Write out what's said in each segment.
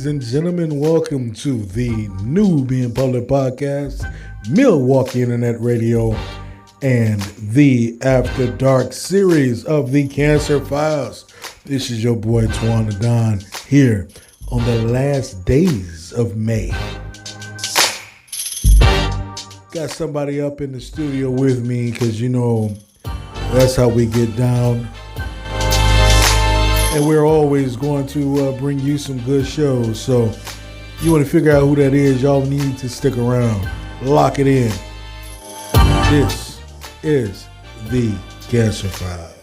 Ladies and gentlemen, welcome to the Nubian Public Podcast, Milwaukee Internet Radio, and the After Dark series of the Cancer Files. This is your boy Twan the Don here on the last days of May. Got somebody up in the studio with me because, you know, that's how we get down. And we're always going to bring you some good shows. So you want to figure out who that is, y'all need to stick around. Lock it in. This is the Cancer Files.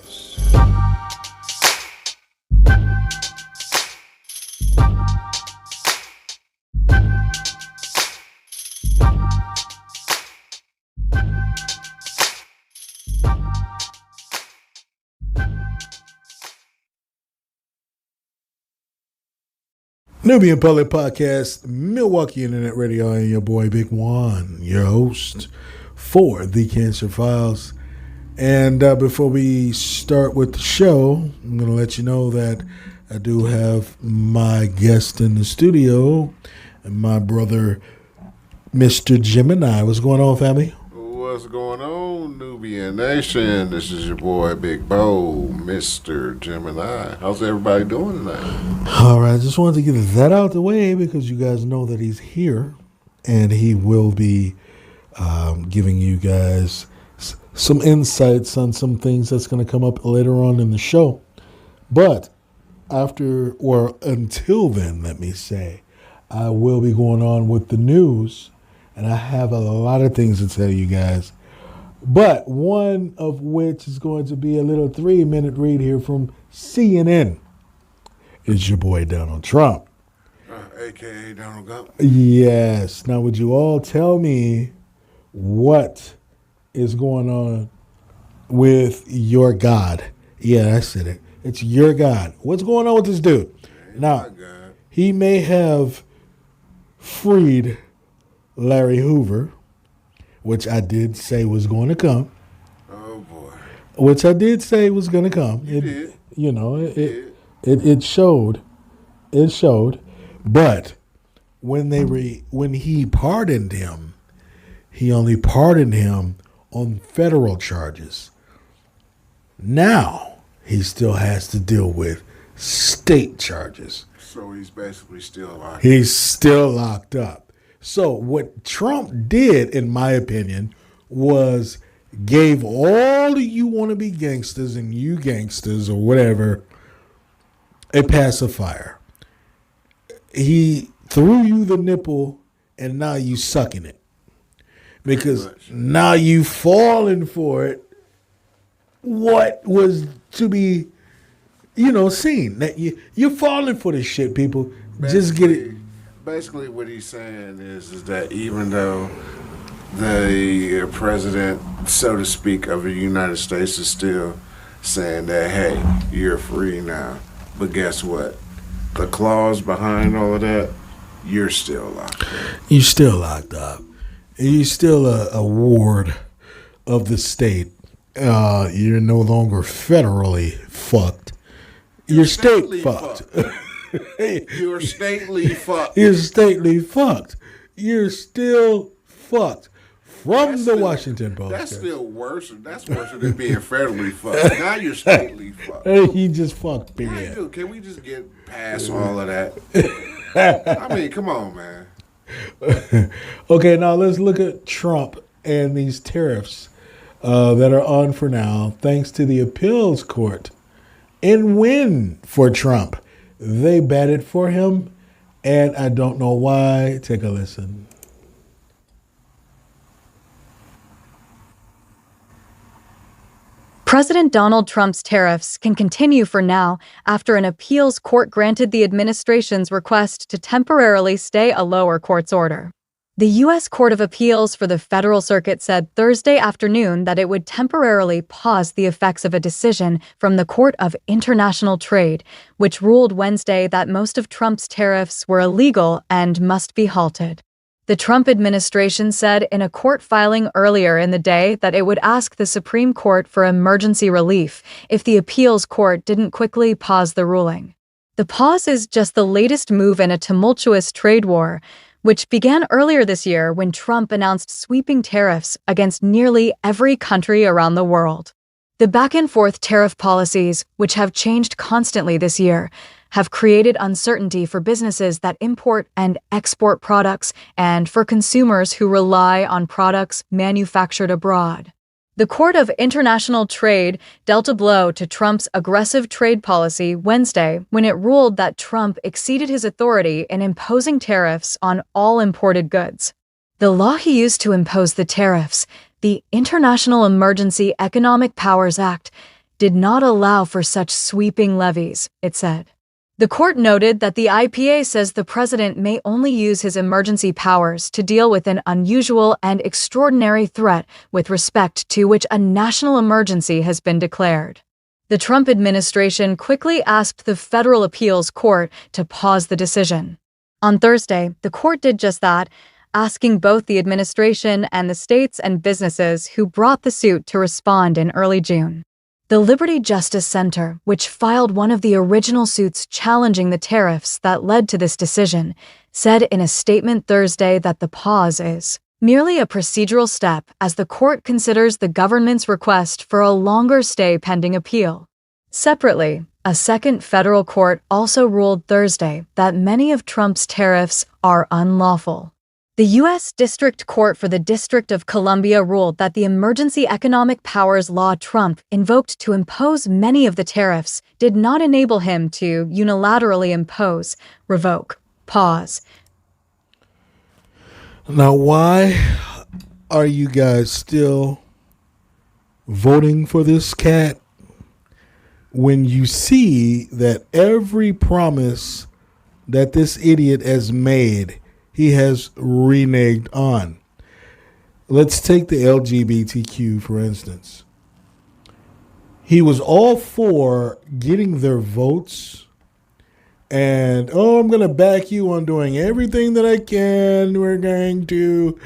Nubian Public Podcast, Milwaukee Internet Radio, and your boy Big Juan, your host for the Cancer Files. And before we start with the show, I'm going to let you know that I do have my guest in the studio, and my brother, Mr. Gemini. What's going on, family? What's going on, Nubian Nation? This is your boy Big Bo, Mr. Gemini. How's everybody doing tonight? All right, I just wanted to get that out the way because you guys know that he's here, and he will be giving you guys some insights on some things that's going to come up later on in the show. But until then, let me say, I will be going on with the news. And I have a lot of things to tell you guys. But one of which is going to be a little 3-minute read here from CNN. It's your boy Donald Trump. A.K.A. Donald Trump. Yes. Now, would you all tell me what is going on with your God? Yeah, I said it. It's your God. What's going on with this dude? Now, he may have freed Larry Hoover, which I did say was going to come. Oh boy! Which I did say was going to come. You did. You know, it showed. It showed. But when he pardoned him, he only pardoned him on federal charges. Now he still has to deal with state charges. So he's basically still locked up. He's still locked up. So what Trump did, in my opinion, was gave all of you wannabe gangsters and you gangsters or whatever a pacifier. He threw you the nipple and now you sucking it. Because now you falling for it. What was to be, seen. That you're falling for this shit, people. Just get it. Basically, what he's saying is that even though the president, so to speak, of the United States is still saying that, hey, you're free now. But guess what? The clause behind all of that, you're still locked up. You're still locked up. You're still a ward of the state. You're no longer federally fucked. You're state fucked. You're stately fucked. You're stately fucked. You're still fucked from the Washington Post. That's still worse. That's worse than being federally fucked. Now you're stately fucked. He just fucked, period. Dude, can we just get past all of that? I mean, come on, man. Okay, now let's look at Trump and these tariffs that are on for now, thanks to the appeals court. And win for Trump. They batted for him, and I don't know why. Take a listen. President Donald Trump's tariffs can continue for now after an appeals court granted the administration's request to temporarily stay a lower court's order. The U.S. Court of Appeals for the Federal Circuit said Thursday afternoon that it would temporarily pause the effects of a decision from the Court of International Trade, which ruled Wednesday that most of Trump's tariffs were illegal and must be halted. The Trump administration said in a court filing earlier in the day that it would ask the Supreme Court for emergency relief if the appeals court didn't quickly pause the ruling. The pause is just the latest move in a tumultuous trade war, which began earlier this year when Trump announced sweeping tariffs against nearly every country around the world. The back-and-forth tariff policies, which have changed constantly this year, have created uncertainty for businesses that import and export products and for consumers who rely on products manufactured abroad. The Court of International Trade dealt a blow to Trump's aggressive trade policy Wednesday when it ruled that Trump exceeded his authority in imposing tariffs on all imported goods. The law he used to impose the tariffs, the International Emergency Economic Powers Act, did not allow for such sweeping levies, it said. The court noted that the IPA says the president may only use his emergency powers to deal with an unusual and extraordinary threat with respect to which a national emergency has been declared. The Trump administration quickly asked the Federal Appeals Court to pause the decision. On Thursday, the court did just that, asking both the administration and the states and businesses who brought the suit to respond in early June. The Liberty Justice Center, which filed one of the original suits challenging the tariffs that led to this decision, said in a statement Thursday that the pause is merely a procedural step as the court considers the government's request for a longer stay pending appeal. Separately, a second federal court also ruled Thursday that many of Trump's tariffs are unlawful. The U.S. District Court for the District of Columbia ruled that the Emergency Economic Powers Law Trump invoked to impose many of the tariffs did not enable him to unilaterally impose, revoke, pause. Now, why are you guys still voting for this cat when you see that every promise that this idiot has made, he has reneged on? Let's take the LGBTQ, for instance. He was all for getting their votes and, I'm going to back you on doing everything that I can. We're going to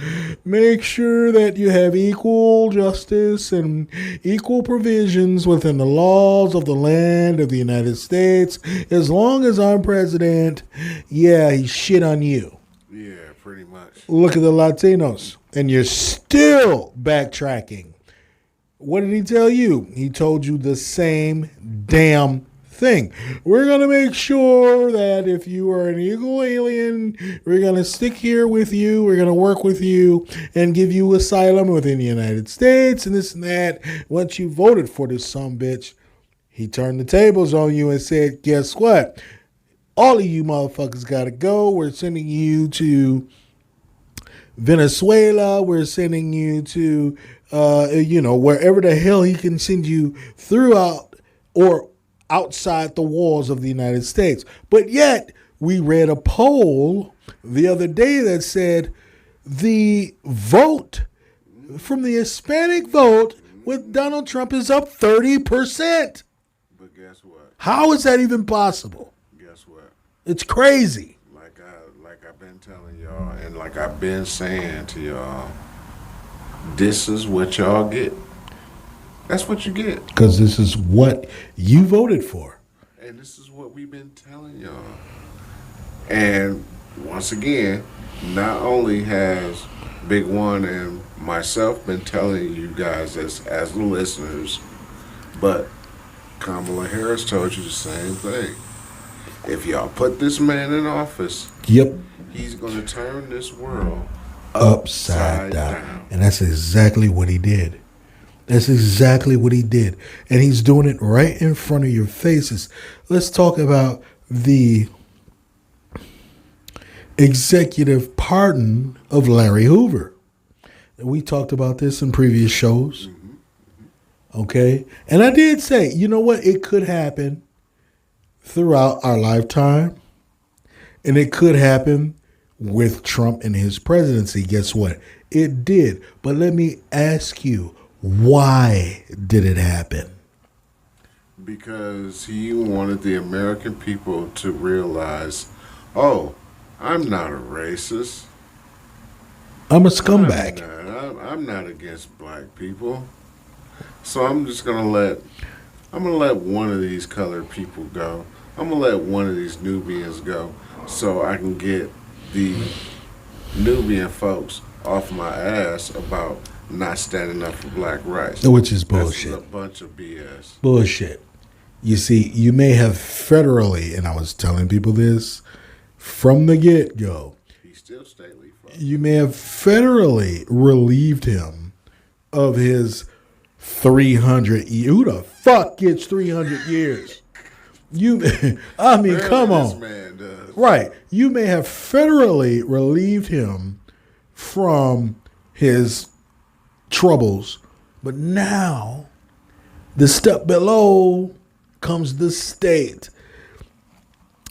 make sure that you have equal justice and equal provisions within the laws of the land of the United States. As long as I'm president, yeah, he shit on you. Yeah, pretty much. Look at the Latinos. And you're still backtracking. What did he tell you? He told you the same damn thing. We're going to make sure that if you are an illegal alien, we're going to stick here with you. We're going to work with you and give you asylum within the United States and this and that. Once you voted for this sumbitch, he turned the tables on you and said, guess what? All of you motherfuckers got to go. We're sending you to Venezuela. We're sending you to, wherever the hell he can send you throughout or outside the walls of the United States. But yet, we read a poll the other day that said the vote from the Hispanic vote with Donald Trump is up 30%. But guess what? How is that even possible? Guess what? It's crazy. Like I've been telling y'all, and like I've been saying to y'all, this is what y'all get. That's what you get. Because this is what you voted for. And this is what we've been telling y'all. And once again, not only has Big One and myself been telling you guys as the listeners, but Kamala Harris told you the same thing. If y'all put this man in office, yep, he's going to turn this world upside down. And that's exactly what he did. That's exactly what he did. And he's doing it right in front of your faces. Let's talk about the executive pardon of Larry Hoover. We talked about this in previous shows. Okay? And I did say, you know what? It could happen throughout our lifetime. And it could happen with Trump and his presidency. Guess what? It did. But let me ask you, why did it happen? Because he wanted the American people to realize, oh, I'm not a racist. I'm a scumbag. I'm not against black people. So I'm just gonna let one of these colored people go I'm gonna let one of these Nubians go so I can get the Nubian folks off my ass about not standing up for black rights. Which is That's bullshit. a bunch of BS. Bullshit. You see, you may have federally, and I was telling people this from the get-go, He's still stately. you may have federally relieved him of his 300 years. Who the fuck gets 300 years? I mean, come This on. man does. Right. You may have federally relieved him from his troubles, but now the step below comes the state.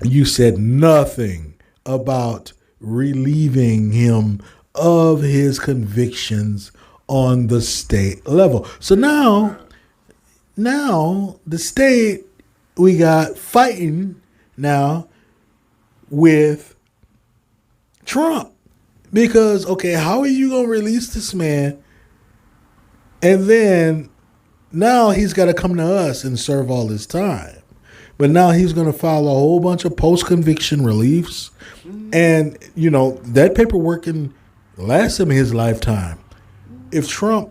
You said nothing about relieving him of his convictions on the state level. So now the state, we got fighting now with Trump. Because, okay, how are you going to release this man? And then now he's got to come to us and serve all this time. But now he's going to file a whole bunch of post-conviction reliefs. And, you know, that paperwork can last him his lifetime. If Trump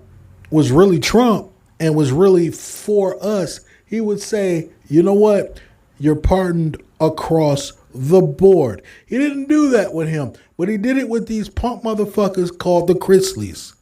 was really Trump and was really for us, he would say, you know what? You're pardoned across the board. He didn't do that with him, but he did it with these punk motherfuckers called the Chrisleys.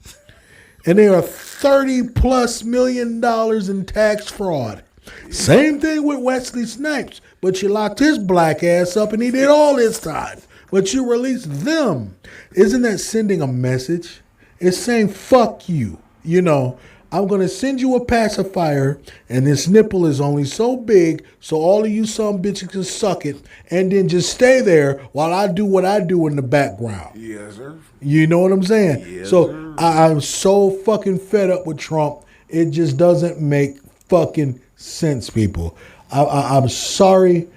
And they are $30+ million in tax fraud. Same thing with Wesley Snipes, but you locked his black ass up and he did all this time. But you released them. Isn't that sending a message? It's saying, fuck you. You know, I'm going to send you a pacifier, and this nipple is only so big so all of you some bitches can suck it, and then just stay there while I do what I do in the background. Yes, sir. You know what I'm saying? Yes, So sir. I'm so fucking fed up with Trump. It just doesn't make fucking sense, people. I'm sorry,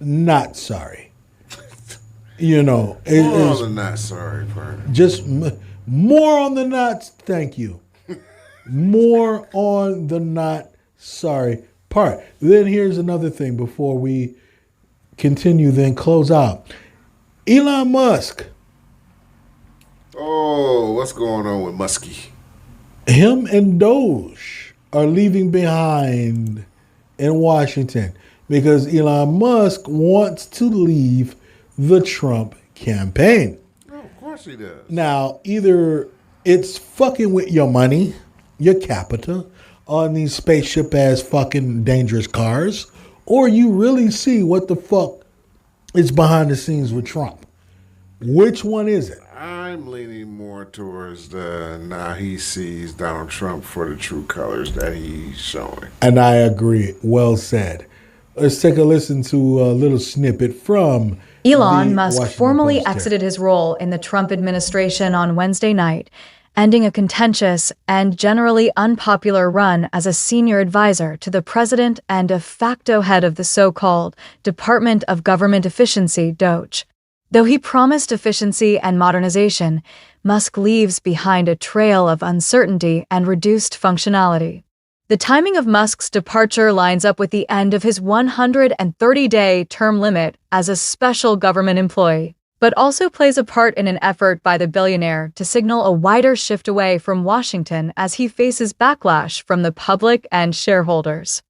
not sorry. You know, More than not sorry part. just more on the not. Thank you. More on the not sorry part. Then here's another thing before we continue, then close out. Elon Musk, Oh, what's going on with Muskie? him and Doge are leaving behind in Washington because Elon Musk wants to leave the Trump campaign. Oh, of course he does. Now, either it's fucking with your money, your capital, on these spaceship ass fucking dangerous cars, or you really see what the fuck is behind the scenes with Trump. Which one is it? I'm leaning more towards the now he sees Donald Trump for the true colors that he's showing. And I agree. Well said. Let's take a listen to a little snippet from Elon the Musk Washington formally Post here. exited his role in the Trump administration on Wednesday night, ending a contentious and generally unpopular run as a senior advisor to the president and de facto head of the so-called Department of Government Efficiency, DOGE. Though he promised efficiency and modernization, Musk leaves behind a trail of uncertainty and reduced functionality. The timing of Musk's departure lines up with the end of his 130-day term limit as a special government employee, but also plays a part in an effort by the billionaire to signal a wider shift away from Washington as he faces backlash from the public and shareholders.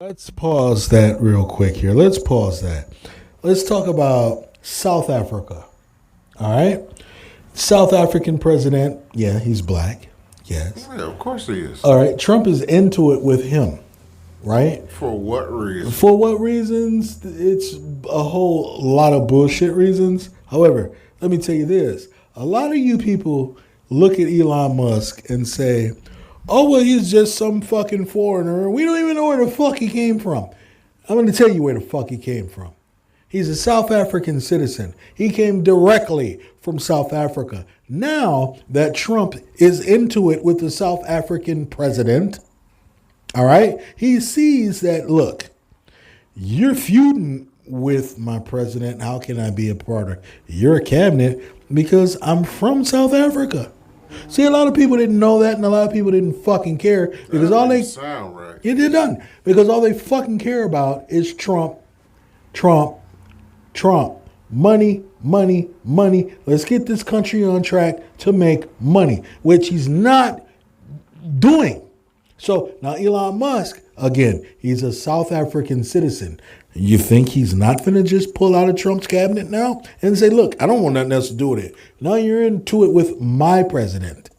Let's pause that real quick here. Let's pause that. Let's talk about South Africa. All right? South African president, yeah, he's black. Yes. Yeah, of course he is. All right, Trump is into it with him, right? For what reason? For what reasons? It's a whole lot of bullshit reasons. However, let me tell you this. A lot of you people look at Elon Musk and say, oh, well, he's just some fucking foreigner. We don't even know where the fuck he came from. I'm going to tell you where the fuck he came from. He's a South African citizen. He came directly from South Africa. Now that Trump is into it with the South African president, all right, he sees that, look, you're feuding with my president. How can I be a part of your cabinet? Because I'm from South Africa. See, a lot of people didn't know that, and a lot of people didn't fucking care because all they sound right. it done because all they fucking care about is Trump, Trump, Trump. Money, money, money. Let's get this country on track to make money, which he's not doing. So now Elon Musk, again, he's a South African citizen. You think he's not going to just pull out of Trump's cabinet now and say, look, I don't want nothing else to do with it. Now you're into it with my president.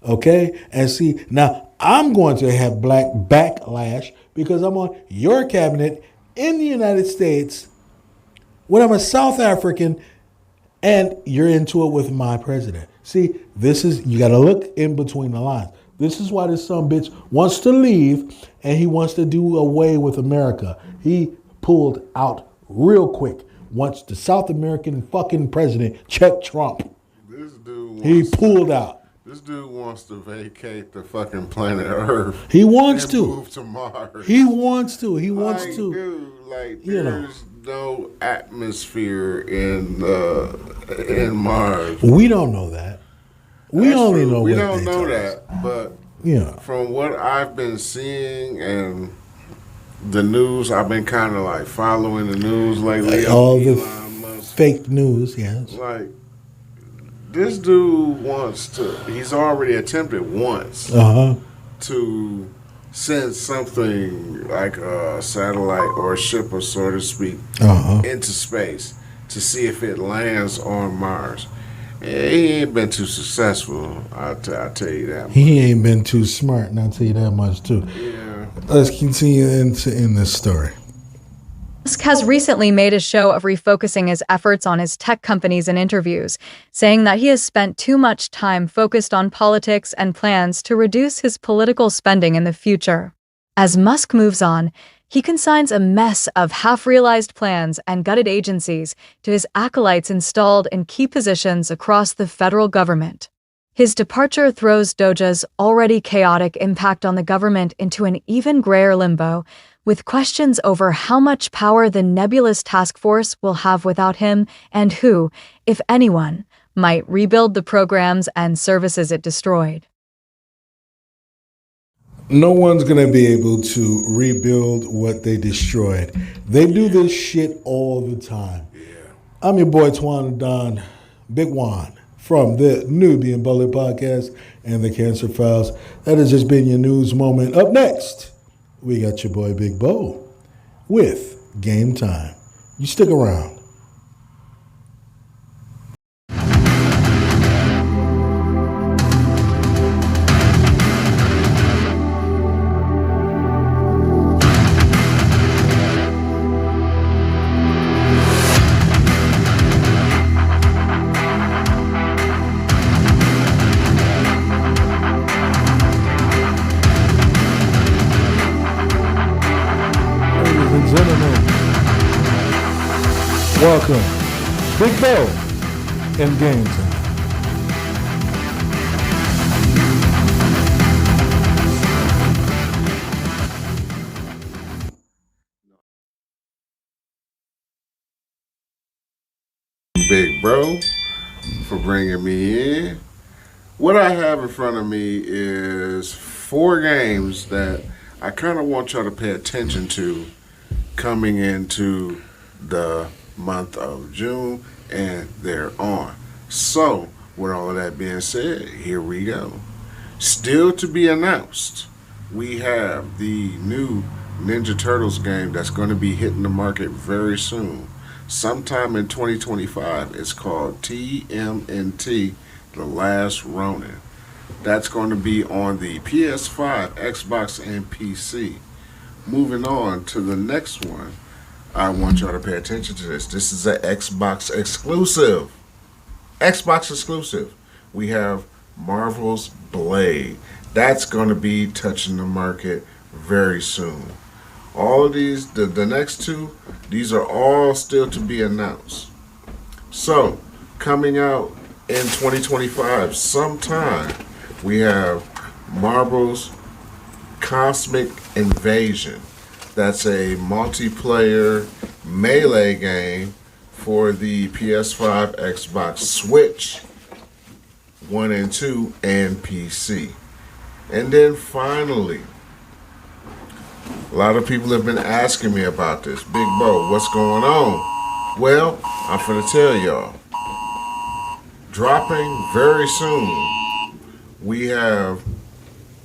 Okay? And see, now I'm going to have black backlash because I'm on your cabinet in the United States when I'm a South African and you're into it with my president. See, this is, you got to look in between the lines. This is why this son bitch wants to leave and he wants to do away with America. He pulled out real quick once the South American fucking president checked Trump. This dude He pulled out. This dude wants to vacate the fucking planet Earth. He wants and to. move to Mars. He wants to. He wants like, to. Dude, like You know. there's no atmosphere in Mars. We don't know that. We That's only true. know we what don't they know tell us. that, but Yeah. from what I've been seeing and the news, I've been kind of like following the news lately. All the Elon Musk. fake news, yes. Like this dude wants to. He's already attempted once Uh-huh. to send something like a satellite or a ship, or so to speak, Uh-huh. into space to see if it lands on Mars. He ain't been too successful. I'll tell you that. He ain't been too smart, and I'll tell you that much too. Yeah. Let's continue in this story. Musk has recently made a show of refocusing his efforts on his tech companies in interviews, saying that he has spent too much time focused on politics and plans to reduce his political spending in the future. As Musk moves on, he consigns a mess of half-realized plans and gutted agencies to his acolytes installed in key positions across the federal government. His departure throws Doja's already chaotic impact on the government into an even grayer limbo, with questions over how much power the nebulous task force will have without him and who, if anyone, might rebuild the programs and services it destroyed. No one's going to be able to rebuild what they destroyed. They do this shit all the time. Yeah. I'm your boy, Twan Don, Big Juan, from the Nubian Bullet Podcast and the Cancer Files. That has just been your news moment. Up next, we got your boy, Big Bo, with Game Time. You stick around. Ladies and gentlemen, welcome, Big Bo, and Game Time. Big bro, for bringing me in. What I have in front of me is 4 games that I kind of want y'all to pay attention to coming into the month of June and thereon. So, with all of that being said, here we go. Still to be announced, we have the new Ninja Turtles game that's going to be hitting the market very soon. Sometime in 2025. It's called TMNT, The Last Ronin. That's going to be on the PS5, Xbox, and PC. Moving on to the next one, I want y'all to pay attention to this. This is an Xbox exclusive. Xbox exclusive. We have Marvel's Blade. That's going to be touching the market very soon. All of these, the next 2, these are all still to be announced. So, coming out in 2025, sometime, we have Marvel's Cosmic Invasion. That's a multiplayer melee game for the PS5, Xbox, Switch, 1 and 2, and PC. And then finally, a lot of people have been asking me about this. Big Bo, what's going on? Well, I'm finna tell y'all. Dropping very soon, we have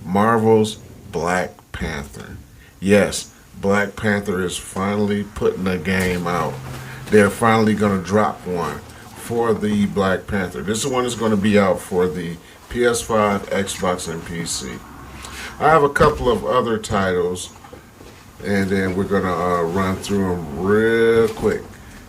Marvel's Black Panther. Yes, Black Panther is finally putting a game out. They're finally going to drop one for the Black Panther. This one is going to be out for the PS5, Xbox, and PC. I have a couple of other titles, and then we're going to run through them real quick.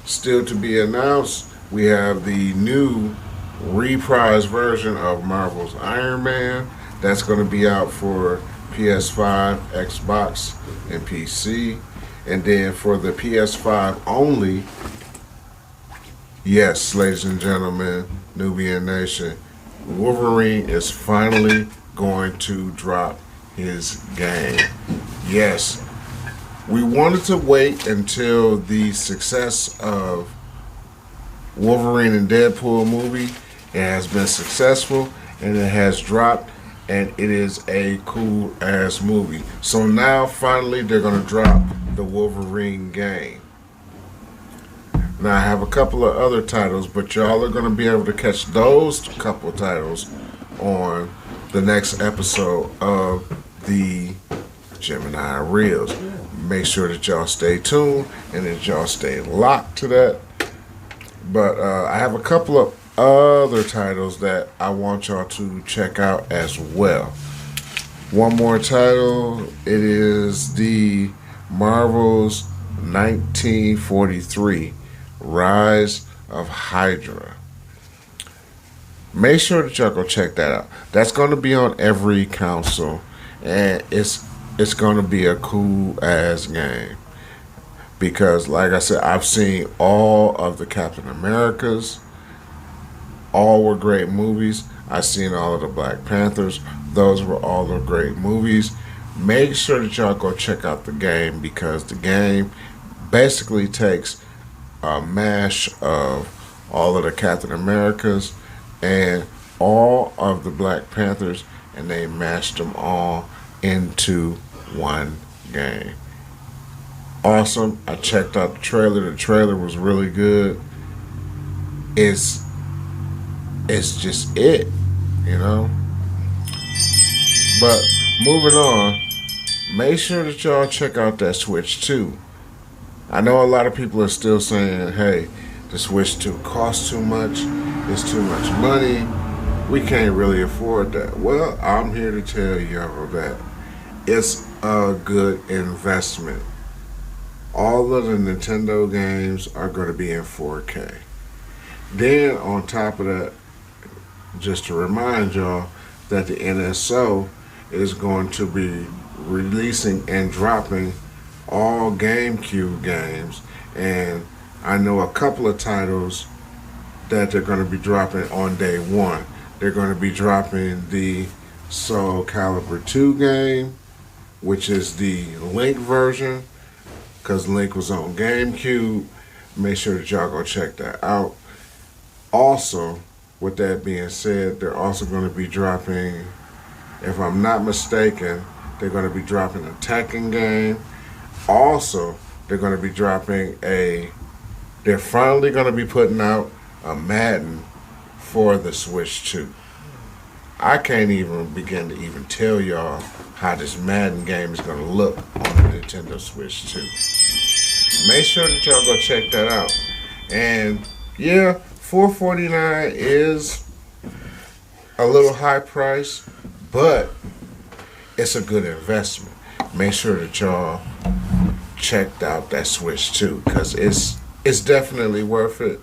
Still to be announced, we have the new reprised version of Marvel's Iron Man. That's going to be out for PS5, Xbox, and PC. And then for the PS5 only, yes, ladies and gentlemen, Nubian Nation, Wolverine is finally going to drop his game. Yes, we wanted to wait until the success of Wolverine and Deadpool movie. It has been successful and it has dropped, and it is a cool ass movie. So now finally they're going to drop the Wolverine game. Now I have a couple of other titles, but y'all are going to be able to catch those couple titles on the next episode of the Gemini Reels. Make sure that y'all stay tuned and that y'all stay locked to that. But I have a couple of other titles that I want y'all to check out as well. One more title, it is the Marvel's 1943 Rise of Hydra. Make sure that y'all go check that out. That's going to be on every console, and it's going to be a cool ass game. Because, like I said, I've seen all of the Captain Americas. All were great movies. I've seen all of the Black Panthers. Those were all the great movies. Make sure that y'all go check out the game, because the game basically takes a mash of all of the Captain Americas and all of the Black Panthers, and they mashed them all into one game. Awesome. I checked out the trailer. The trailer was really good. It's just it, you know. But moving on, make sure that y'all check out that Switch 2. I know a lot of people are still saying, hey, the Switch 2 costs too much, it's too much money, we can't really afford that. Well, I'm here to tell y'all that it's a good investment. All of the Nintendo games are going to be in 4K. Then on top of that, just to remind y'all that the NSO is going to be releasing and dropping all GameCube games, and I know a couple of titles that they're going to be dropping on day one. They're going to be dropping the Soul Calibur 2 game, which is the Link version, because Link was on GameCube. Make sure that y'all go check that out. Also, with that being said, they're also going to be dropping, if I'm not mistaken, they're going to be dropping a Tekken game. Also, they're going to be dropping they're finally going to be putting out a Madden for the Switch 2. I can't even begin to even tell y'all how this Madden game is going to look on the Nintendo Switch 2. Make sure that y'all go check that out. And yeah, $449 is a little high price, but it's a good investment. Make sure that y'all checked out that Switch 2, because it's definitely worth it.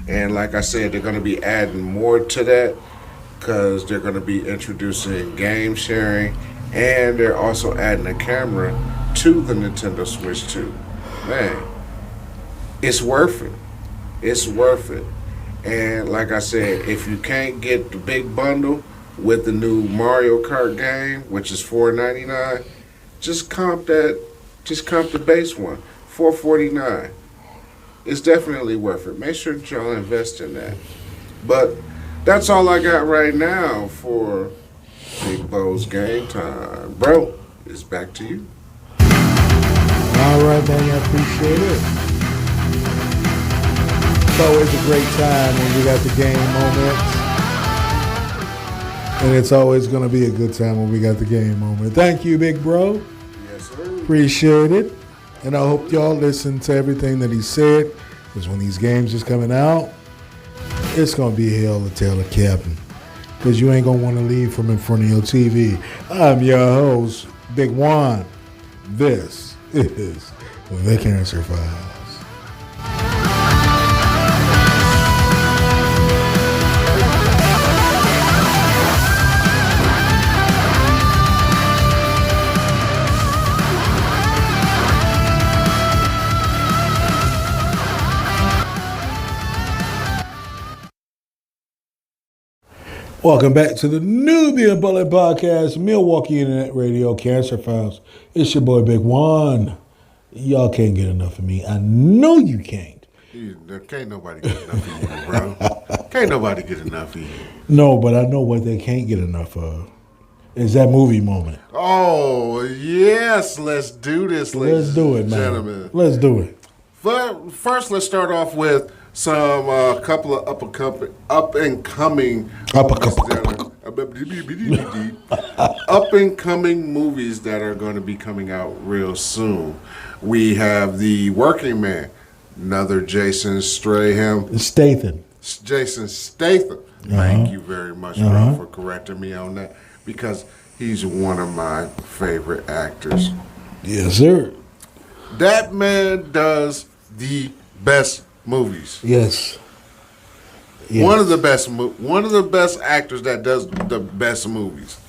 And like I said, they're going to be adding more to that, because they're going to be introducing game sharing, and they're also adding a camera to the Nintendo Switch 2. Man, it's worth it. It's worth it. And like I said, if you can't get the big bundle with the new Mario Kart game, which is $4.99, just comp the base one, $4.49. It's definitely worth it. Make sure that y'all invest in that. But That's all I got right now for Big Bo's Game Time. Bro, it's back to you. All right, man. I appreciate it. It's always a great time when we got the game moments. And it's always going to be a good time when we got the game moment. Thank you, big bro. Yes, sir. Appreciate it. And I hope y'all listen to everything that he said. Because when these games is coming out, it's going to be hell to tell the captain. Because you ain't going to want to leave from in front of your TV. I'm your host, Big Juan. This is The Cancer Files. Welcome back to the Nubian Bullet Podcast, Milwaukee Internet Radio, Cancer Files. It's your boy Big Juan. Y'all can't get enough of me. I know you can't. Can't nobody get enough of you, bro. Can't nobody get enough of you. No, but I know what they can't get enough of. Is that movie moment. Oh, yes. Let's do this, ladies Let's do it, and man. gentlemen. Let's do it. First, let's start off with some couple of up and coming movies that are going to be coming out real soon. We have The Working Man, another Jason Statham. Jason Statham. Thank you very much, bro, for correcting me on that, because he's one of my favorite actors. Yes, sir. That man does the best movies. Yes. One of the best actors that does the best movies.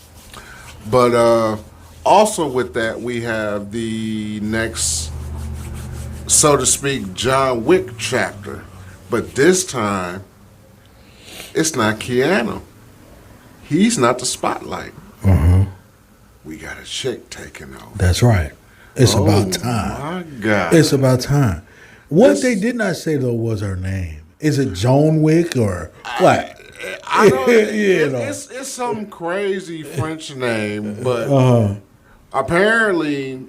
But also with that, we have the next, so to speak, John Wick chapter. But this time, it's not Keanu. He's not the spotlight. We got a chick taking over. That's right. It's about time. My God. It's about time. What they did not say, though, was her name. Is it Joan Wick or what? I don't, it's some crazy French name, but apparently,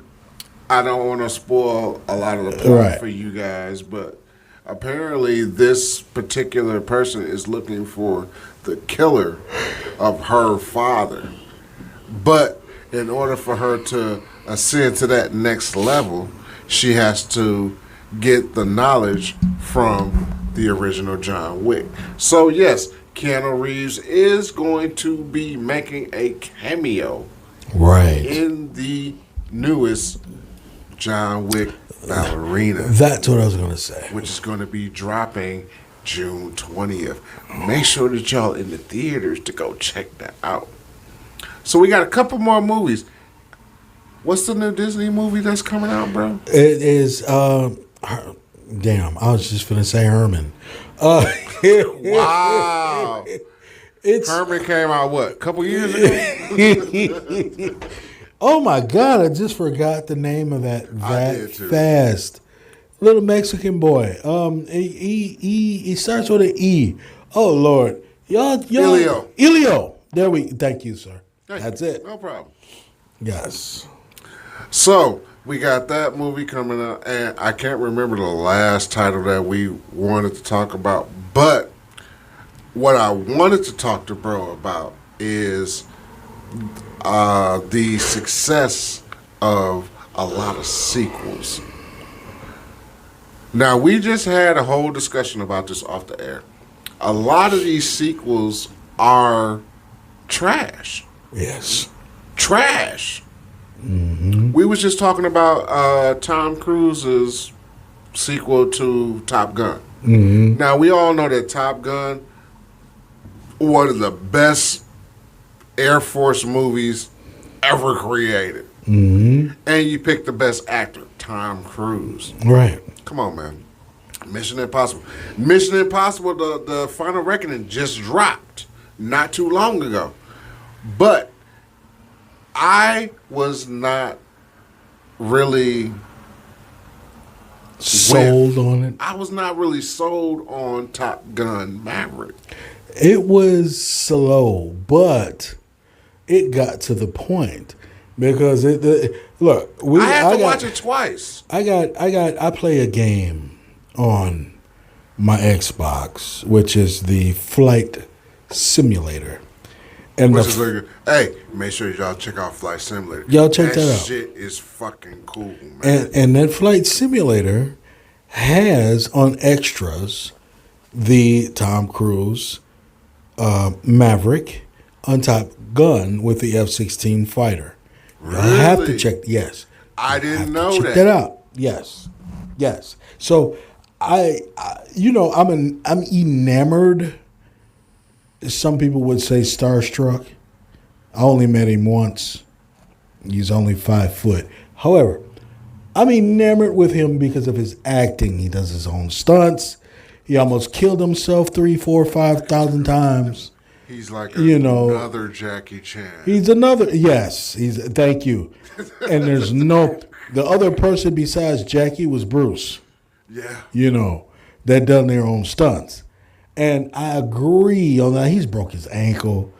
I don't want to spoil a lot of the plot for you guys, but apparently this particular person is looking for the killer of her father. But in order for her to ascend to that next level, she has to get the knowledge from the original John Wick. So yes, Keanu Reeves is going to be making a cameo in the newest John Wick Ballerina. That's what I was going to say. Which is going to be dropping June 20th. Make sure that y'all in the theaters to go check that out. So we got a couple more movies. What's the new Disney movie that's coming out, bro? It is, damn, I was just going to say Herman. Wow. Herman came out, what, a couple years ago? Oh, my God, I just forgot the name of that fast. Little Mexican boy. He starts with an E. Oh, Lord. Y'all. Elio. Thank you, sir. That's it. No problem. Yes. So, we got that movie coming out, and I can't remember the last title that we wanted to talk about, but what I wanted to talk to bro about is the success of a lot of sequels. Now, we just had a whole discussion about this off the air. A lot of these sequels are trash. Yes. Trash. We was just talking about Tom Cruise's sequel to Top Gun. Now, we all know that Top Gun, one of the best Air Force movies ever created. And you picked the best actor, Tom Cruise. Right. Come on, man. Mission Impossible. Mission Impossible, the Final Reckoning just dropped not too long ago. But I was not really sold on it. I was not really sold on Top Gun Maverick. It was slow, but it got to the point because look. I had to watch it twice. I play a game on my Xbox, which is the Flight Simulator. And Hey, make sure y'all check out Flight Simulator. Y'all check that out. Shit is fucking cool, man. And that Flight Simulator has on extras the Tom Cruise Maverick on Top Gun with the F-16 fighter. Really? Y'all have to check. Yes, I didn't know check that out. Yes. So I'm enamored. Some people would say starstruck. I only met him once. He's only 5 foot. However, I'm enamored with him because of his acting. He does his own stunts. He almost killed himself 3, 4, 5,000 times. He's like another Jackie Chan. He's another. Yes. Thank you. And there's the other person besides Jackie was Bruce. Yeah. That done their own stunts. And I agree on that. He's broke his ankle.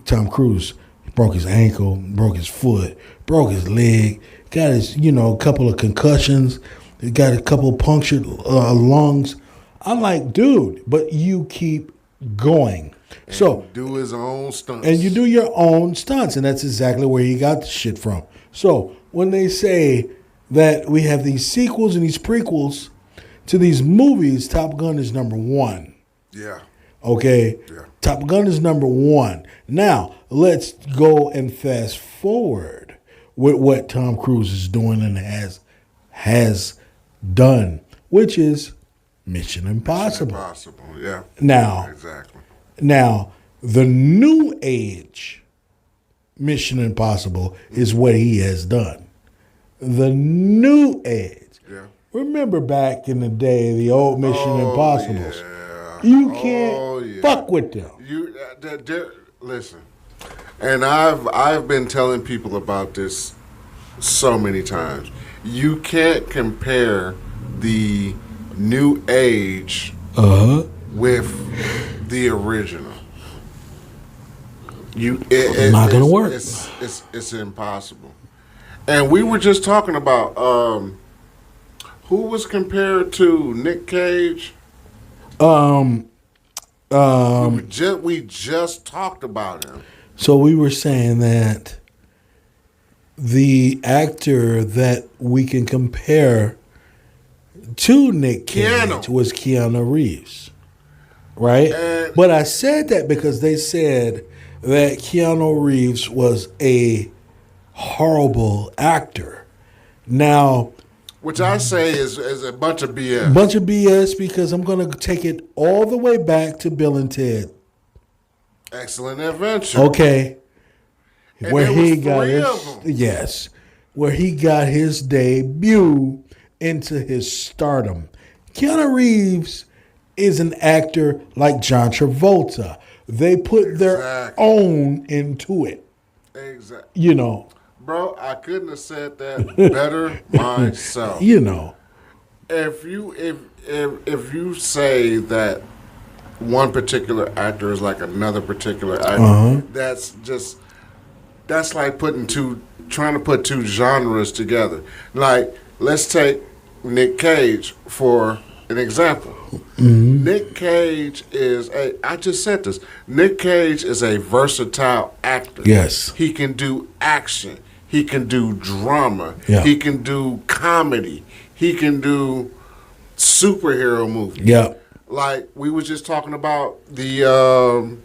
Tom Cruise broke his ankle, broke his foot, broke his leg, got his, a couple of concussions, he got a couple of punctured lungs. I'm like, dude, but you keep going. So do his own stunts. And you do your own stunts, and that's exactly where he got the shit from. So when they say that we have these sequels and these prequels to these movies, Top Gun is number one. Yeah. Okay? Yeah. Top Gun is number one. Now, let's go and fast forward with what Tom Cruise is doing and has done, which is Mission Impossible. Mission Impossible, yeah. Now, exactly. Now, the new age Mission Impossible is what he has done. The new age. Yeah. Remember back in the day, the old Mission Impossibles. Yeah. You can't fuck with them. Listen, and I've been telling people about this so many times. You can't compare the new age with the original. It's not gonna work. It's impossible. And we were just talking about who was compared to Nick Cage. We just talked about him. So we were saying that the actor that we can compare to Nick Cage was Keanu Reeves, right? But I said that because they said that Keanu Reeves was a horrible actor. Now, which I say is a bunch of BS. Bunch of BS because I'm going to take it all the way back to Bill and Ted. Excellent Adventure. Okay. And where he got where he got his debut into his stardom. Keanu Reeves is an actor like John Travolta. They put their own into it. Exactly. Bro, I couldn't have said that better myself. If you say that one particular actor is like another particular actor, that's like trying to put two genres together. Like, let's take Nick Cage for an example. Mm-hmm. Nick Cage I just said this. Nick Cage is a versatile actor. Yes. He can do action. He can do drama. Yeah. He can do comedy. He can do superhero movies. Yeah. Like we was just talking about the oh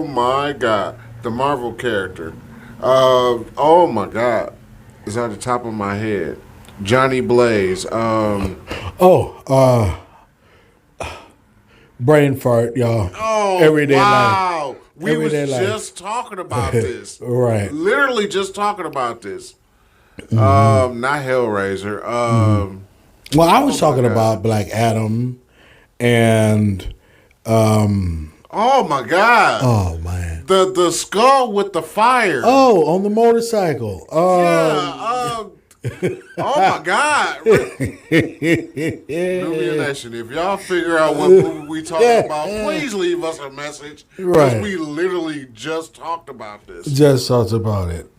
my God, the Marvel character. Oh my God, it's at the top of my head. Johnny Blaze. Brain fart, y'all. Oh, everyday wow. life. We was just talking about this. Right. Literally just talking about this. Not Hellraiser. Well, I was talking about Black Adam and oh my God. Oh man. The skull with the fire. Oh, on the motorcycle. Oh my God! Nubian Nation, if y'all figure out what movie we talking about, please leave us a message. Because Right. we literally just talked about this. Just thought about it.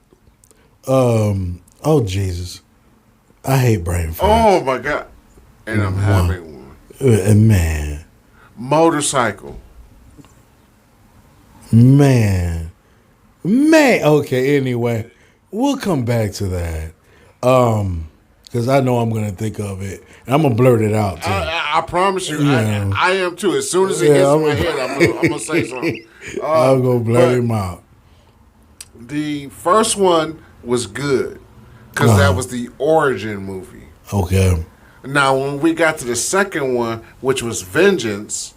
Oh Jesus, I hate brain farts. Oh my God! And I'm having one. Man, Motorcycle. man. Okay. Anyway, we'll come back to that. Because I know I'm gonna think of it. And I'm gonna blurt it out too. I promise you, Yeah. I am too. As soon as it Yeah, hits I'm my gonna- head, I'm gonna say something. I'll go blurt but him out. The first one was good because that was the origin movie. Okay. Now, when we got to the second one, which was Vengeance,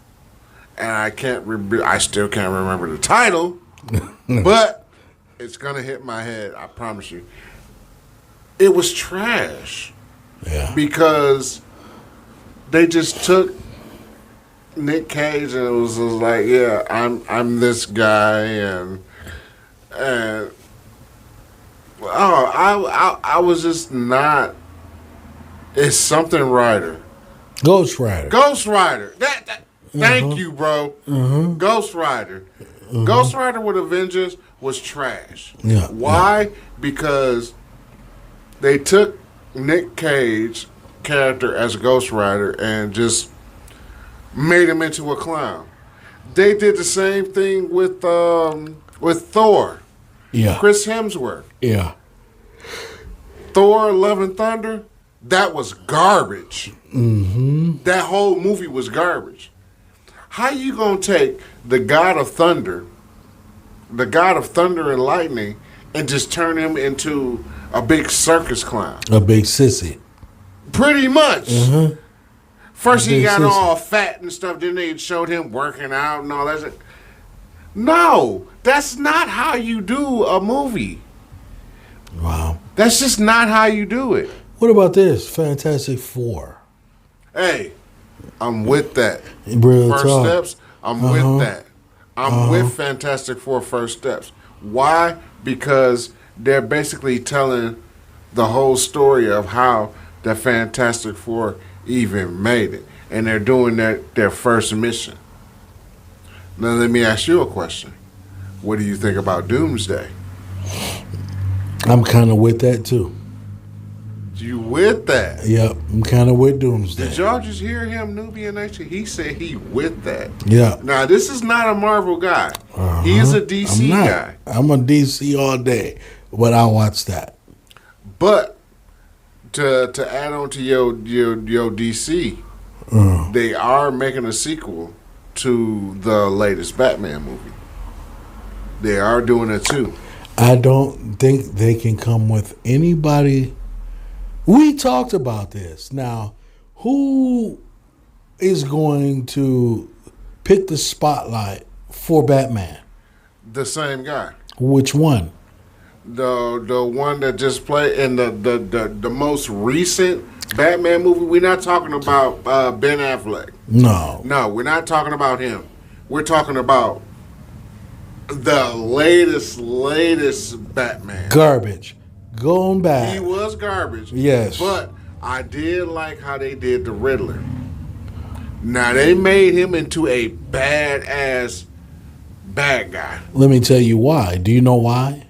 and I still can't remember the title, but it's gonna hit my head. I promise you. It was trash Yeah. because they just took Nick Cage and it was just like, yeah, I'm this guy and I was just not. It's something Rider. Ghost Rider. Ghost Rider. Thank you, bro. Ghost Rider. Ghost Rider with a Vengeance was trash. Yeah, Why? Because they took Nick Cage character as Ghost Rider and just made him into a clown. They did the same thing with Thor. Yeah. Chris Hemsworth. Yeah. Thor: Love and Thunder. That was garbage. Mm-hmm. That whole movie was garbage. How you gonna take the God of Thunder and Lightning, and just turn him into a big circus clown? A big sissy. Pretty much. First he Big got sissy. all fat and stuff, then they showed him working out and all that shit. No, that's not how you do a movie. Wow. That's just not how you do it. What about this? Fantastic Four. Hey, I'm with that. Real First talk. Steps, I'm with that. I'm with Fantastic Four First Steps. Why? Because they're basically telling the whole story of how the Fantastic Four even made it. And they're doing their first mission. Now let me ask you a question. What do you think about Doomsday? I'm kind of with that too. You with that? Yep. I'm kind of with Doomsday. Did y'all just hear him, Nubian Nation? He said he with that. Yeah. Now, this is not a Marvel guy. He is a DC I'm not. guy. I'm a DC all day, but I watch that. But to add on to your DC, they are making a sequel to the latest Batman movie. They are doing it too. I don't think they can come with anybody. We talked about this. Now, who is going to pick the spotlight for Batman? The same guy. Which one? The one that just played in the most recent Batman movie. We're not talking about Ben Affleck. No. No, we're not talking about him. We're talking about the latest Batman. Garbage. Going back. He was garbage. Yes. But I did like how they did the Riddler. Now they made him into a badass bad guy. Let me tell you why. Do you know why?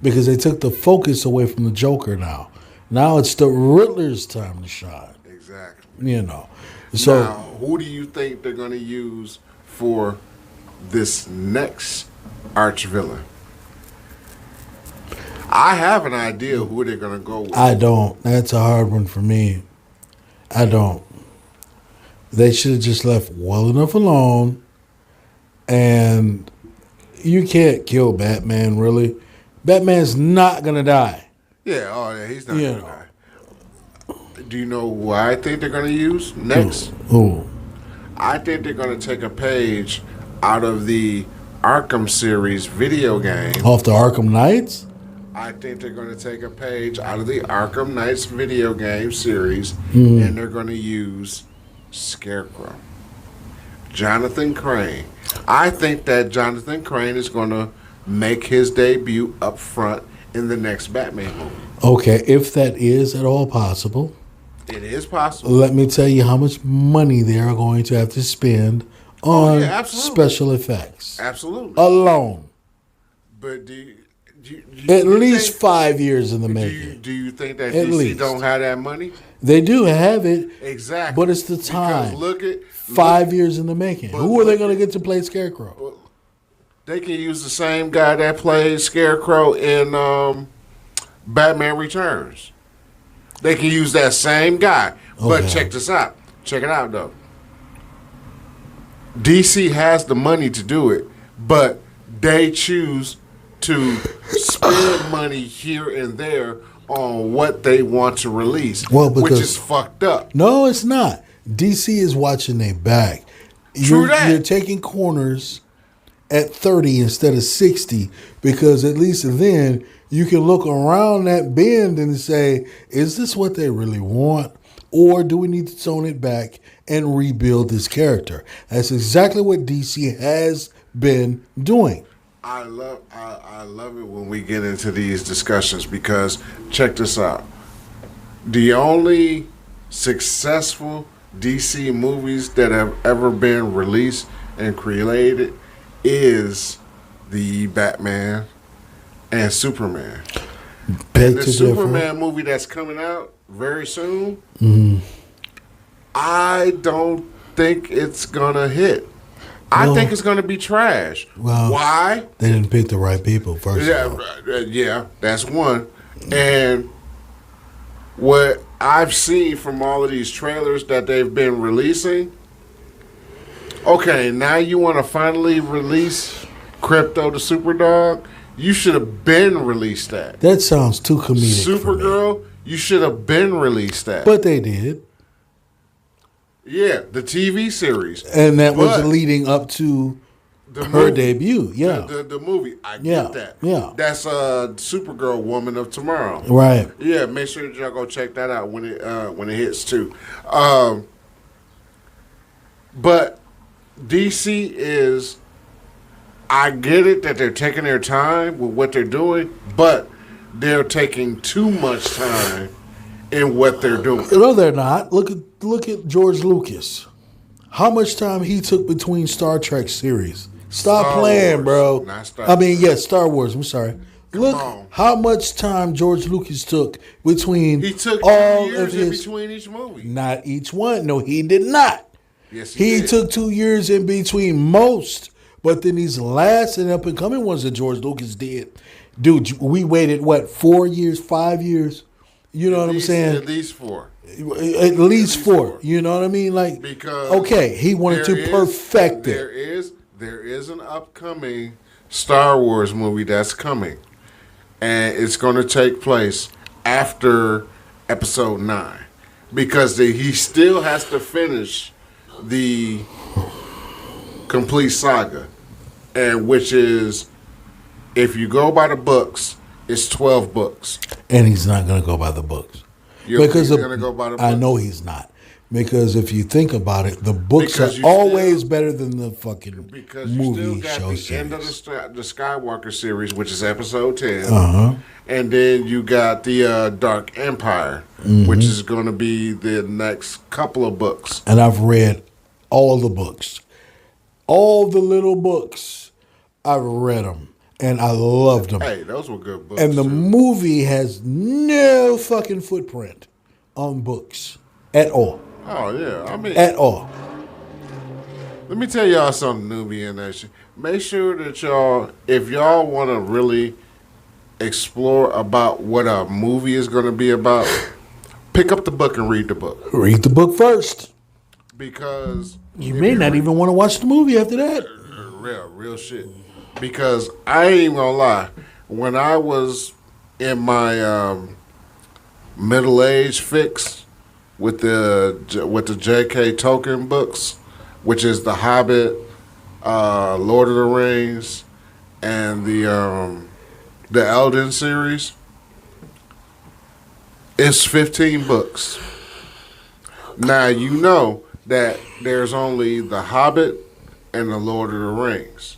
Because they took the focus away from the Joker now. Now it's the Riddler's time to shine. Exactly. You know. So Now, who do you think they're going to use for this next arch villain? I have an idea who they're going to go with. I don't. That's a hard one for me. I don't. They should have just left well enough alone. And you can't kill Batman, really. Batman's not going to die. Yeah, oh yeah, he's not You going to know. die. Do you know who I think they're going to use next? Ooh. I think they're going to take a page out of the Arkham series video game. Off the Arkham Knights? I think they're going to take a page out of the Arkham Knights video game series and they're going to use Scarecrow. Jonathan Crane. I think that Jonathan Crane is going to make his debut up front in the next Batman movie. Okay, if that is at all possible, It is possible. let me tell you how much money they are going to have to spend on absolutely. special effects Absolutely. alone. But do you At you least think, 5 years in the do making. you think that At DC least. don't have that money? They do have it, Exactly. but it's the time. Because look at 5 years in the making. But Who are they look going to at- get to play Scarecrow? They can use the same guy that played Scarecrow in Batman Returns. They can use that same guy. But Okay. check this out. Check it out, though. DC has the money to do it, but they choose to spend money here and there on what they want to release, Well, which because- is fucked up. No, it's not. DC is watching their back. True that. You're taking corners at 30 instead of 60 because at least then you can look around that bend and say, is this what they really want? Or do we need to tone it back and rebuild this character? That's exactly what DC has been doing. I love it when we get into these discussions because check this out. The only successful DC movies that have ever been released and created is the Batman and Superman. Beg The to Superman differ. movie that's coming out very soon, Mm-hmm. I don't think it's gonna hit. I Well- think it's gonna be trash. Well- Why? They didn't pick the right people first. Yeah, of all. yeah, that's one. And what I've seen from all of these trailers that they've been releasing, okay, now you want to finally release Crypto the Superdog? You should have been released that. That sounds too comedic for me. Supergirl, you should have been released that. But they did. Yeah, the TV series. And that was But leading up to the her movie- debut. Yeah. The movie. I Yeah, get that. yeah. That's Supergirl Woman of Tomorrow. Right. Yeah, make sure that y'all go check that out when it hits too. But DC is, I get it that they're taking their time with what they're doing, but they're taking too much time in what they're doing. No, they're not. Look at George Lucas. How much time he took between Star Trek series? Stop Star playing, Wars, bro. not Star I mean, yes, Star Wars. I'm sorry. Look on. how much time George Lucas took between He took all 2 years of in his. between each movie. Not each one. No, he did not. Yes, He did. took 2 years in between most, but then these last and up and coming ones that George Lucas did, dude, we waited what 4 years, 5 years? You know what I'm saying? At least 4. At least four. You know what I mean? Like, Because okay, he wanted to perfect there it. there is an upcoming Star Wars movie that's coming, and it's going to take place after Episode 9 because he still has to finish the complete saga, and which is, if you go by the books, it's 12 books. And he's not going to go by the books. You're going to go by the books? I know he's not. Because if you think about it, the books Because are you always better than the fucking Because you still movie got show the end of series. the Skywalker series, which is Episode 10. Uh-huh. And then you got the Dark Empire, Mm-hmm. which is going to be the next couple of books. And I've read all the books. All the little books. I've read them. And I loved them. Hey, those were good books. And the too. movie has no fucking footprint on books at all. Oh, yeah. I mean, At all. let me tell y'all something, Nubian Nation. Make sure that y'all, if y'all want to really explore about what a movie is going to be about, pick up the book and read the book. Read the book first. Because You may not even want to watch the movie after that. real shit. Because I ain't even gonna lie, when I was in my middle age fix with the J.K. Tolkien books, which is The Hobbit, Lord of the Rings, and the Elden series, it's 15 books. Now you know that there's only The Hobbit and the Lord of the Rings.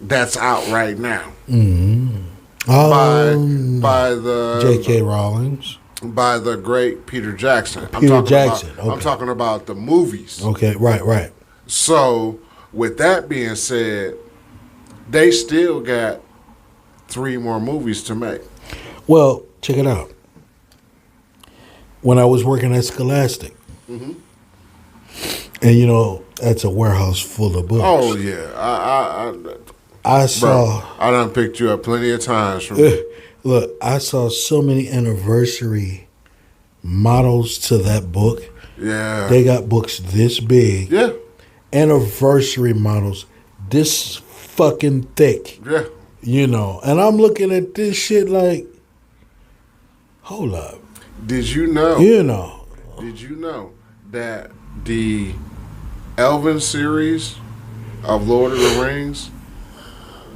That's out right now. Mm-hmm. by the J.K. Rowling's. by the great Peter Jackson. Peter Jackson. I'm talking about the movies. Okay, right. So, with that being said, they still got 3 more movies to make. Well, check it out. When I was working at Scholastic, Mm-hmm. and that's a warehouse full of books. Oh yeah, I saw. I done picked you up plenty of times from. Look, I saw so many anniversary models to that book. Yeah. They got books this big. Yeah. Anniversary models this fucking thick. Yeah. And I'm looking at this shit like, hold up. Did you know? Did you know that the Elven series of Lord of the Rings,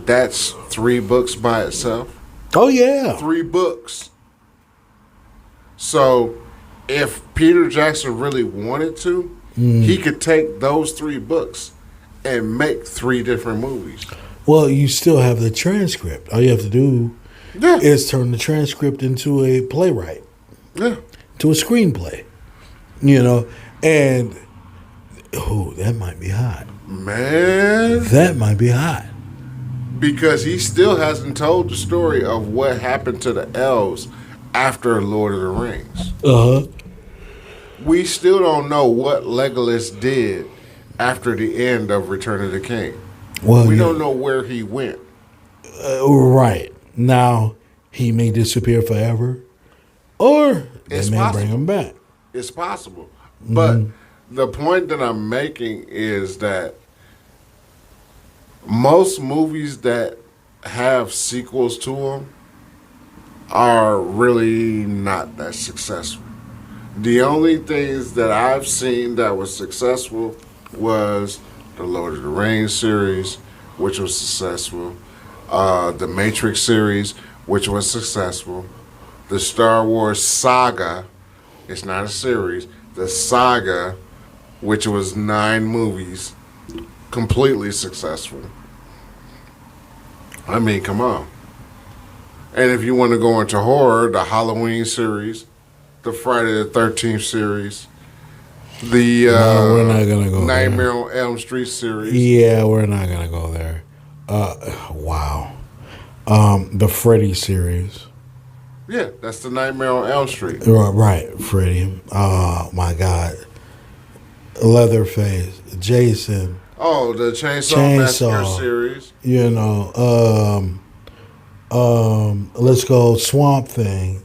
that's 3 books by itself? Oh yeah. 3 books. So, if Peter Jackson really wanted to, he could take those 3 books and make 3 different movies. Well, you still have the transcript. All you have to do is turn the transcript into a playwright. Yeah. To a screenplay. And that might be hot. Man. That might be hot. Because he still hasn't told the story of what happened to the elves after Lord of the Rings. Uh-huh. We still don't know what Legolas did after the end of Return of the King. Well, We don't know where he went. Right. Now, he may disappear forever, or It's they may possible. bring him back. It's possible. But the point that I'm making is that most movies that have sequels to them are really not that successful. The only things that I've seen that was successful was the Lord of the Rings series, which was successful, the Matrix series, which was successful, the Star Wars saga, it's not a series, the saga, which was 9 movies, completely successful. I mean, come on. And if you want to go into horror, the Halloween series, the Friday the 13th series, the No, we're not gonna go Nightmare on Elm Street series. Yeah, we're not going to go there. Wow. The Freddy series. Yeah, that's the Nightmare on Elm Street. Right, Freddy. Oh, my God. Leatherface. Jason. Oh, the Chainsaw Massacre series. Let's go Swamp Thing.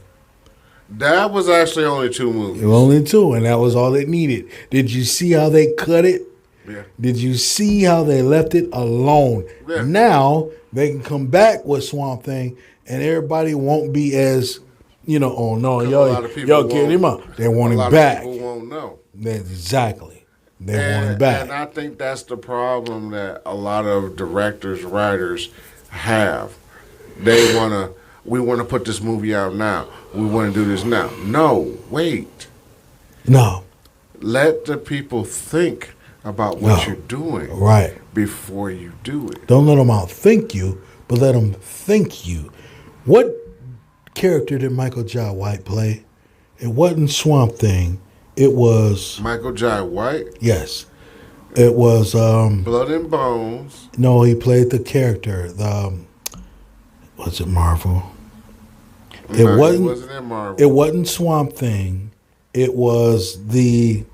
That was actually only 2 movies. Only 2, and that was all it needed. Did you see how they cut it? Yeah. Did you see how they left it alone? Yeah. Now they can come back with Swamp Thing, and everybody won't be as, oh no, A lot of people y'all get him up. They want A him lot back. of people won't know. Exactly. They want him back. And I think that's the problem that a lot of directors, writers have. We want to put this movie out now. We want to do this now. No, wait. No. Let the people think about what you're doing Right. before you do it. Don't let them outthink you, but let them think you. What character did Michael Jai White play? It wasn't Swamp Thing. It was, Michael Jai White, yes. It was, Blood and Bones. no, he played the character. Was it Marvel? It No, wasn't. He wasn't in Marvel. It wasn't Swamp Thing. It was the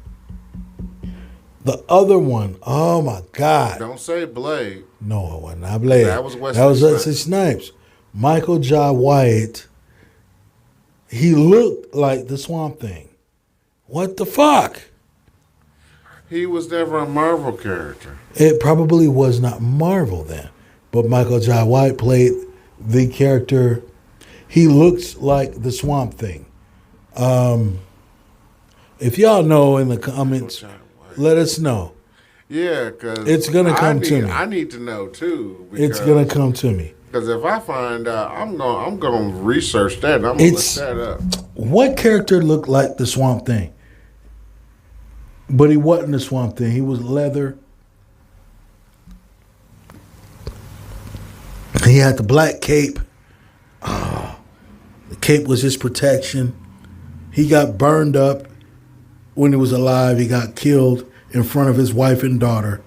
other one. Oh my God! Don't say Blade. No, it wasn't. I Blade. That was Wesley That was Snipes. Wesley Snipes. Michael Jai White. He looked like the Swamp Thing. What the fuck? He was never a Marvel character. It probably was not Marvel then, but Michael Jai White played the character. He looks like the Swamp Thing. If y'all know in the comments, Michael Jai White. let us know. Yeah, because It's gonna come to me. I need to know too. It's gonna come to me. Because if I find out, I'm gonna research that. And I'm gonna look It's- that up. What character looked like the Swamp Thing? But he wasn't the Swamp Thing. He was leather. He had the black cape. cape was his protection. He got burned up when he was alive. He got killed in front of his wife and daughter.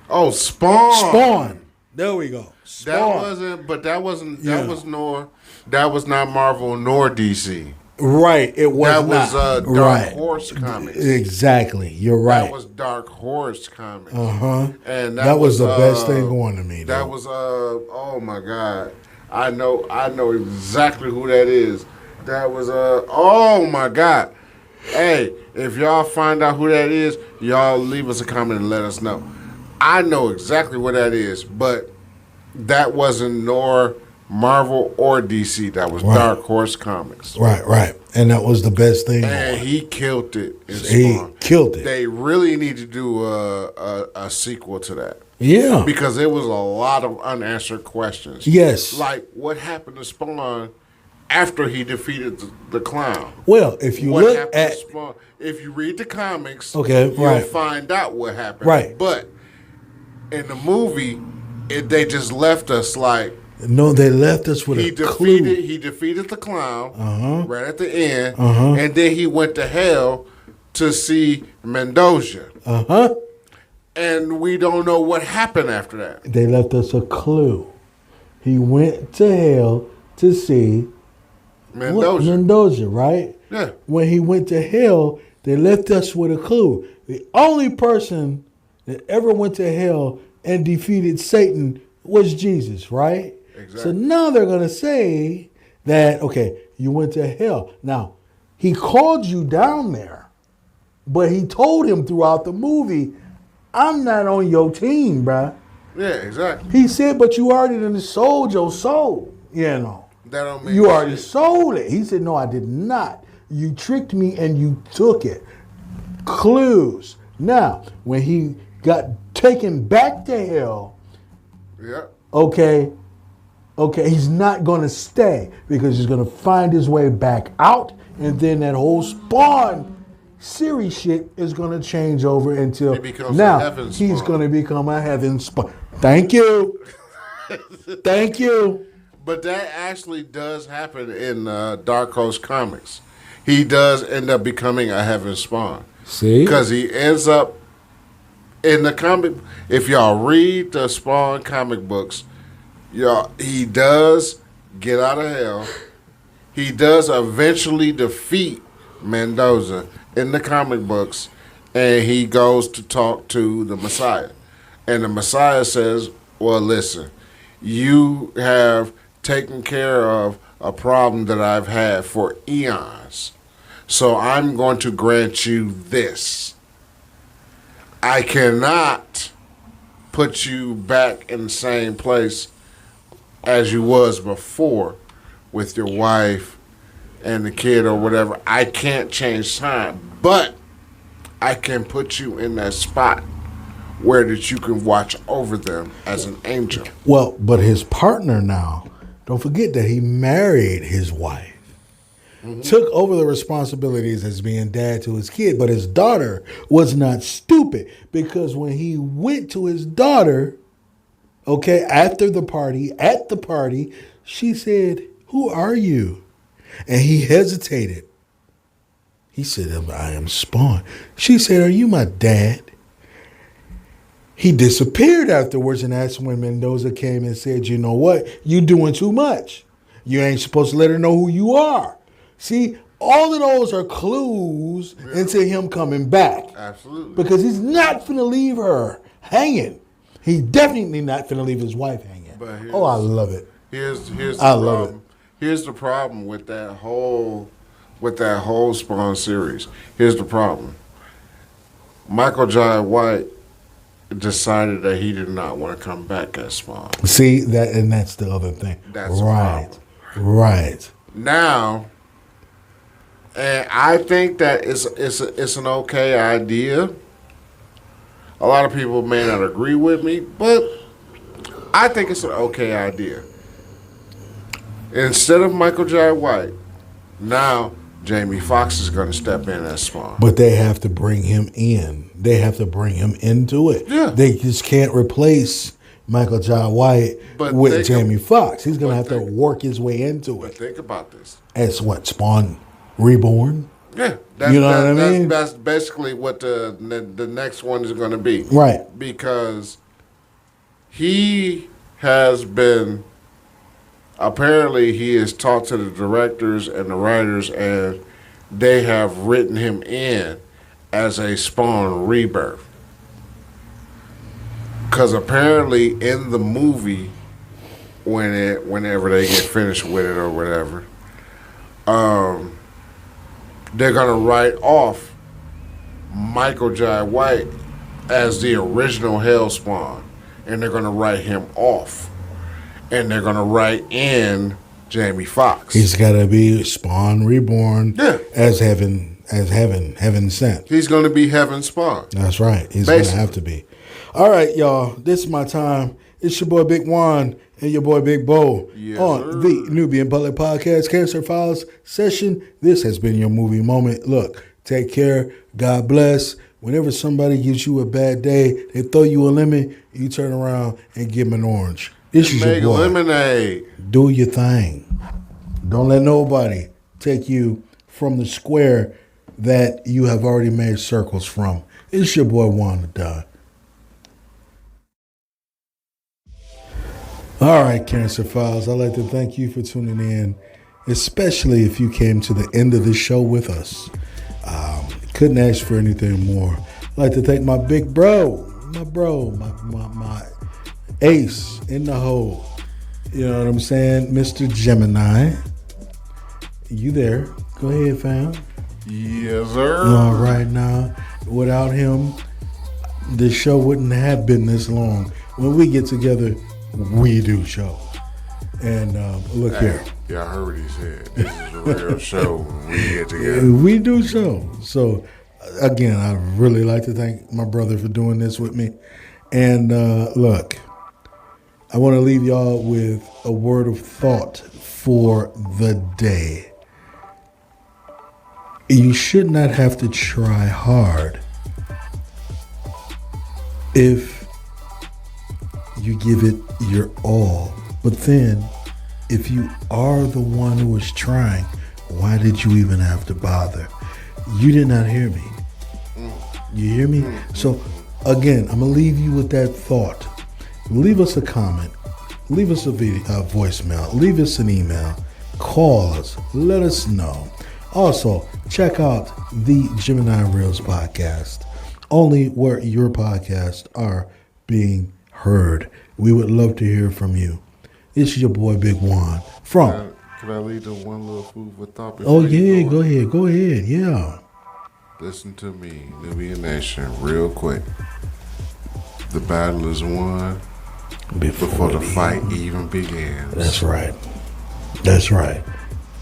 Oh, Spawn. Spawn. There we go. Spawn. That was not Marvel nor DC. Right, it was That not. was Dark Horse Comics. Exactly, you're right. That was Dark Horse Comics. And That was the best thing going to me. That though. was oh my God. I know exactly who that is. That was oh my God. Hey, if y'all find out who that is, y'all leave us a comment and let us know. I know exactly what that is, but that wasn't nor Marvel or DC. That was Dark Horse Comics. Right. And that was the best thing. And he killed it. He killed it. They really need to do a sequel to that. Yeah. Because it was a lot of unanswered questions. Yes. Like, what happened to Spawn after he defeated the clown? Well, if you What look happened at to Spawn? If you read the comics, Okay, you'll right. find out what happened. Right. But in the movie, they just left us like no, they left us with he a clue. defeated the clown right at the end, and then he went to hell to see Mendoza. And we don't know what happened after that. They left us a clue. He went to hell to see Mendoza, right? Yeah. When he went to hell, they left us with a clue. The only person that ever went to hell and defeated Satan was Jesus, right? Exactly. So now they're going to say that, okay, you went to hell. Now, he called you down there, but he told him throughout the movie, I'm not on your team, bruh. Yeah, exactly. He said, but you already done sold your soul, you know. That don't mean You already shit. sold it. He said, no, I did not. You tricked me and you took it. Clues. Now, when he got taken back to hell, Yeah. okay, he's not going to stay because he's going to find his way back out, and then that whole Spawn series shit is going to change over until He becomes a now heaven he's Spawn. going to become a heaven Spawn. Thank you. Thank you. But that actually does happen in Dark Horse Comics. He does end up becoming a Heaven Spawn. See? Because he ends up in the comic. If y'all read the Spawn comic books, he does get out of hell. He does eventually defeat Mendoza in the comic books, and he goes to talk to the Messiah. And the Messiah says, well, listen, you have taken care of a problem that I've had for eons. So I'm going to grant you this. I cannot put you back in the same place as you was before with your wife and the kid or whatever. I can't change time, but I can put you in that spot where that you can watch over them as an angel. Well, but his partner now, don't forget that he married his wife. Took over the responsibilities as being dad to his kid, but his daughter was not stupid because when he went to his daughter, okay, at the party, she said, "Who are you?" And he hesitated. He said, "I am Spawn." She said, "Are you my dad?" He disappeared afterwards, and that's when Mendoza came and said, "You know what? You doing too much. You ain't supposed to let her know who you are." See, all of those are clues into him coming back. Absolutely. Because he's not finna leave her hanging. He's definitely not finna leave his wife hanging. But Oh, I love it. Here's the I love problem. Here's the problem with that whole Spawn series. Here's the problem. Michael Jai White decided that he did not want to come back as Spawn. See, that's the other thing. That's the right. problem. Right. Now, and I think that it's an okay idea. A lot of people may not agree with me, but I think it's an okay idea. Instead of Michael Jai White, now Jamie Foxx is going to step in as Spawn. But they have to bring him in. They have to bring him into it. Yeah. They just can't replace Michael John White But with think Jamie Foxx. He's going to have but to work his way into But it. think about this. As what? Spawn Reborn? Yeah, You know what I mean? That's basically what the next one is going to be. Right. Because he has been, apparently he has talked to the directors and the writers, and they have written him in as a Spawn rebirth. Because apparently in the movie, whenever they get finished with it or whatever, they're gonna write off Michael Jai White as the original Hellspawn, and they're gonna write him off, and they're gonna write in Jamie Foxx. He's got to be Spawn Reborn Yeah. as heaven sent. He's gonna be Heaven Spawn. That's right. He's going to Basically. have to be. All right, y'all. This is my time. It's your boy Big Juan and your boy Big Bo Yes, on sir. the Nubian Public Podcast Cancer Files session. This has been your movie moment. Look, take care. God bless. Whenever somebody gives you a bad day, they throw you a lemon, you turn around and give them an orange. This is your Make boy. lemonade. Do your thing. Don't let nobody take you from the square that you have already made circles from. It's your boy Wanda Don. All right, Cancer Files, I'd like to thank you for tuning in, especially if you came to the end of the show with us. Couldn't ask for anything more. I'd like to thank my big bro, my ace in the hole. You know what I'm saying? Mr. Gemini. You there? Go ahead, fam. Yes, sir. All right, now, without him, the show wouldn't have been this long. When we get together, we do show. And look here. Yeah, I heard what he said. This is a real show when we get together. We do show. So, again, I'd really like to thank my brother for doing this with me. And look, I want to leave y'all with a word of thought for the day. You should not have to try hard if you give it your all. But then, if you are the one who is trying, why did you even have to bother? You did not hear me. You hear me? So, again, I'm going to leave you with that thought. Leave us a comment. Leave us a voicemail. Leave us an email. Call us. Let us know. Also, check out the Gemini Reels podcast, only where your podcasts are being heard. We would love to hear from you. It's your boy Big Juan from. Can I leave the one little food for thought? Oh before you yeah, go ahead. Yeah. Listen to me, Nubian Nation, real quick. The battle is won before the fight even begins. That's right. That's right.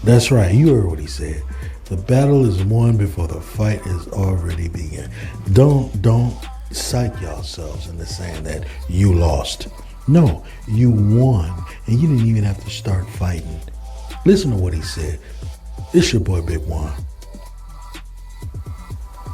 That's right. You heard what he said. The battle is won before the fight is already begun. Don't psych yourselves into saying that you lost. No, you won, and you didn't even have to start fighting. Listen to what he said. It's your boy Big Juan.